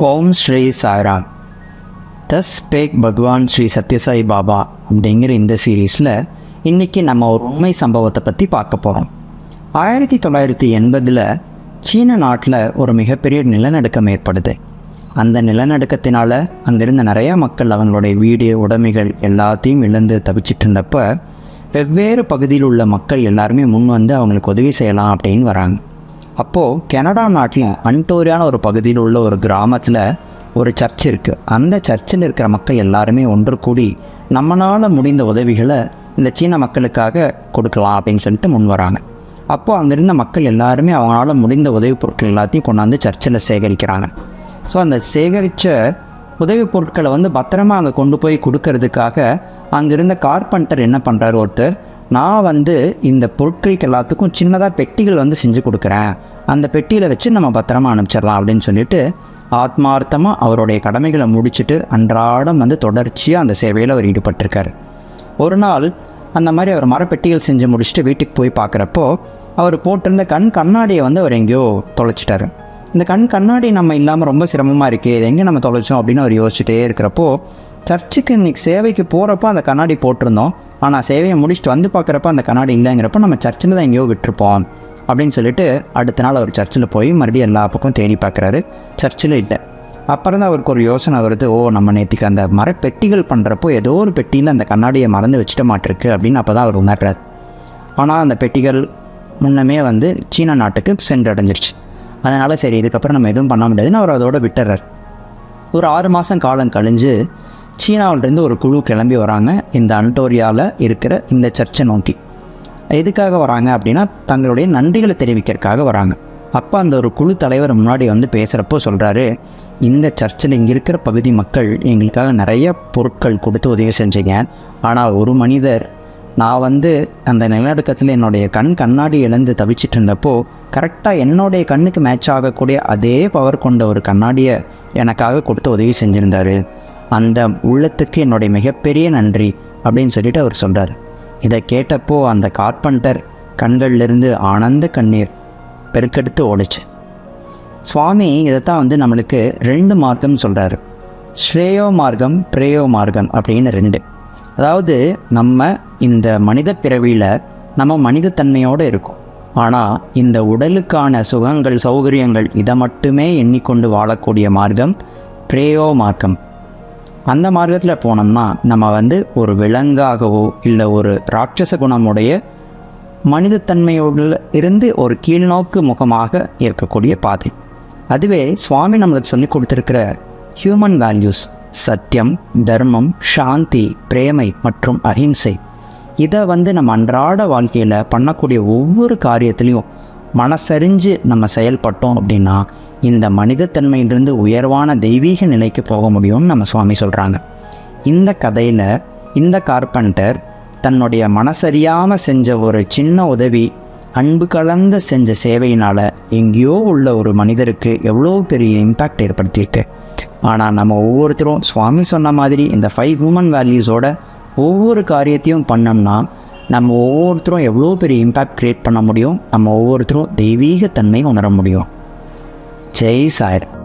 ஓம் ஸ்ரீ சாய்ராம். தஸ் ஸ்பேக் பகவான் ஸ்ரீ சத்யசாய் பாபா அப்படிங்கிற இந்த சீரீஸில் இன்றைக்கி நம்ம ஒரு உண்மை சம்பவத்தை பற்றி பார்க்க போகிறோம். 1980 சீன நாட்டில் ஒரு மிகப்பெரிய நிலநடுக்கம் ஏற்படுது. அந்த நிலநடுக்கத்தினால் அங்கிருந்த நிறையா மக்கள் அவங்களுடைய வீடு உடைமைகள் எல்லாத்தையும் இழந்து தவிச்சிட்டு இருந்தப்போ வெவ்வேறு பகுதியில் உள்ள மக்கள் எல்லாருமே முன் வந்து அவங்களுக்கு உதவி செய்யலாம் அப்படின்னு வராங்க. அப்போது கனடா நாட்டில் அன்டோரியான ஒரு பகுதியில் உள்ள ஒரு கிராமத்தில் ஒரு சர்ச் இருக்குது. அந்த சர்ச்சில் இருக்கிற மக்கள் எல்லாருமே ஒன்று கூடி நம்மளால் முடிந்த உதவிகளை இந்த சீன மக்களுக்காக கொடுக்கலாம் அப்படின்னு சொல்லிட்டு முன் வராங்க. அப்போது அங்கிருந்த மக்கள் எல்லாருமே அவங்களால முடிந்த உதவி பொருட்கள் எல்லாத்தையும் கொண்டாந்து சர்ச்சில் சேகரிக்கிறாங்க. ஸோ அந்த சேகரித்த உதவி பொருட்களை பத்திரமா அங்கே கொண்டு போய் கொடுக்கறதுக்காக அங்கிருந்த கார்பெண்டர் என்ன பண்ணுறாரு, ஒருத்தர் நான் இந்த பொருட்களுக்கு எல்லாத்துக்கும் சின்னதாக பெட்டிகள் செஞ்சு கொடுக்குறேன், அந்த பெட்டியில் வச்சு நம்ம பத்திரமா அனுப்பிச்சிடலாம் அப்படின்னு சொல்லிட்டு ஆத்மார்த்தமாக அவருடைய கடமைகளை முடிச்சுட்டு அன்றாடம் தொடர்ச்சியாக அந்த சேவையில் அவர் ஈடுபட்டிருக்கார். ஒரு நாள் அந்த மாதிரி அவர் மரப்பெட்டிகள் செஞ்சு முடிச்சுட்டு வீட்டுக்கு போய் பார்க்குறப்போ அவர் போட்டிருந்த கண்ணாடியை அவர் எங்கேயோ தொலைச்சிட்டாரு. இந்த கண்ணாடி நம்ம இல்லாமல் ரொம்ப சிரமமாக இருக்குது, இது எங்கே நம்ம தொலைச்சோம் அப்படின்னு அவர் யோசிச்சுட்டே இருக்கிறப்போ சர்ச்சுக்கு இன்றைக்கி சேவைக்கு போகிறப்போ அந்த கண்ணாடி போட்டிருந்தோம், ஆனால் சேவையை முடிச்சுட்டு பார்க்குறப்ப அந்த கண்ணாடி இல்லைங்கிறப்ப நம்ம சர்ச்சில் தான் எங்கேயோ விட்டுருப்போம் அப்படின்னு சொல்லிட்டு அடுத்த நாள் அவர் சர்ச்சில் போய் மறுபடியும் எல்லா பக்கம் தேடி பார்க்குறாரு. சர்ச்சில் இல்லை. அப்புறம் தான் அவருக்கு ஒரு யோசனை வருது, நம்ம நேற்றுக்கு அந்த மரப்பெட்டிகள் பண்ணுறப்போ ஏதோ ஒரு பெட்டியில் அந்த கண்ணாடியை மறந்து வச்சுட்ட மாட்டிருக்கு அப்படின்னு அப்போ தான் அவர் உணர்றார். ஆனால் அந்த பெட்டிகள் முன்னமே சீன நாட்டுக்கு சென்றடைஞ்சிருச்சு. அதனால் சரி இதுக்கப்புறம் நம்ம எதுவும் பண்ண முடியாதுன்னு அவர் அதோடு விட்டுறார். ஒரு 6 மாதம் காலம் கழிஞ்சு சீனாவிலேருந்து ஒரு குழு கிளம்பி வராங்க இந்த அன்டோரியாவில் இருக்கிற இந்த சர்ச்சை நோக்கி. எதுக்காக வராங்க அப்படின்னா தங்களுடைய நன்றிகளை தெரிவிக்கிறதுக்காக வராங்க. அப்போ அந்த ஒரு குழு தலைவர் முன்னாடி பேசுகிறப்போ சொல்கிறாரு, இந்த சர்ச்சில் இங்கே இருக்கிற பகுதி மக்கள் எங்களுக்காக நிறைய பொருட்கள் கொடுத்து உதவி செஞ்சீங்க, ஆனால் ஒரு மனிதர் நான் அந்த நிலநடுக்கத்தில் என்னுடைய கண்ணாடி இழந்து தவிச்சிட்டு இருந்தப்போ கரெக்டாக என்னுடைய கண்ணுக்கு மேட்ச் ஆகக்கூடிய அதே பவர் கொண்ட ஒரு கண்ணாடியை எனக்காக கொடுத்து உதவி செஞ்சுருந்தார், அந்த உள்ளத்துக்கு என்னுடைய மிகப்பெரிய நன்றி அப்படின்னு சொல்லிட்டு அவர் சொல்கிறார். இதை கேட்டப்போ அந்த கார்பெண்டர் கண்கள்லேருந்து ஆனந்த கண்ணீர் பெருக்கெடுத்து ஓடிச்சு. சுவாமி இதைத்தான் நம்மளுக்கு 2 மார்க்கம் சொல்கிறாரு, ஸ்ரேயோ மார்க்கம் பிரேயோ மார்க்கம் அப்படின்னு 2. அதாவது நம்ம இந்த மனித பிறவியில் நம்ம மனிதத்தன்மையோடு இருக்கோம், ஆனால் இந்த உடலுக்கான சுகங்கள் சௌகரியங்கள் இதை மட்டுமே எண்ணிக்கொண்டு வாழக்கூடிய மார்க்கம் பிரேயோ மார்க்கம். அந்த மார்க்கத்தில் போனோம்னா நம்ம ஒரு விலங்காகவோ இல்லை ஒரு ராட்சச குணமுடைய மனிதத்தன்மையோடு இருந்து ஒரு கீழ்நோக்கு முகமாக இருக்கக்கூடிய பாதை. அதுவே சுவாமி நம்மளுக்கு சொல்லி கொடுத்துருக்கிற ஹியூமன் வேல்யூஸ் சத்தியம், தர்மம், சாந்தி, பிரேமை மற்றும் அஹிம்சை, இதை நம்ம அன்றாட வாழ்க்கையில் பண்ணக்கூடிய ஒவ்வொரு காரியத்திலையும் மனசறிஞ்சு நம்ம செயல்பட்டோம் அப்படின்னா இந்த மனிதத்தன்மையிலிருந்து உயர்வான தெய்வீக நிலைக்கு போக முடியும்னு நம்ம சுவாமி சொல்கிறாங்க. இந்த கதையில் இந்த கார்பெண்டர் தன்னுடைய மனசறியாமல் செஞ்ச ஒரு சின்ன உதவி அன்பு கலந்த செஞ்ச சேவையினால் எங்கேயோ உள்ள ஒரு மனிதருக்கு எவ்வளோ பெரிய இம்பேக்ட் ஏற்படுத்தியிருக்கு. ஆனால் நம்ம ஒவ்வொருத்தரும் சுவாமி சொன்ன மாதிரி இந்த 5 ஹியூமன் வேல்யூஸோட ஒவ்வொரு காரியத்தையும் பண்ணோம்னா நம்ம ஒவ்வொருத்தரும் எவ்வளோ பெரிய இம்பேக்ட் க்ரியேட் பண்ண முடியும், நம்ம ஒவ்வொருத்தரும் தெய்வீகத்தன்மை உணர முடியும். ஜெய் சாய்ராம்.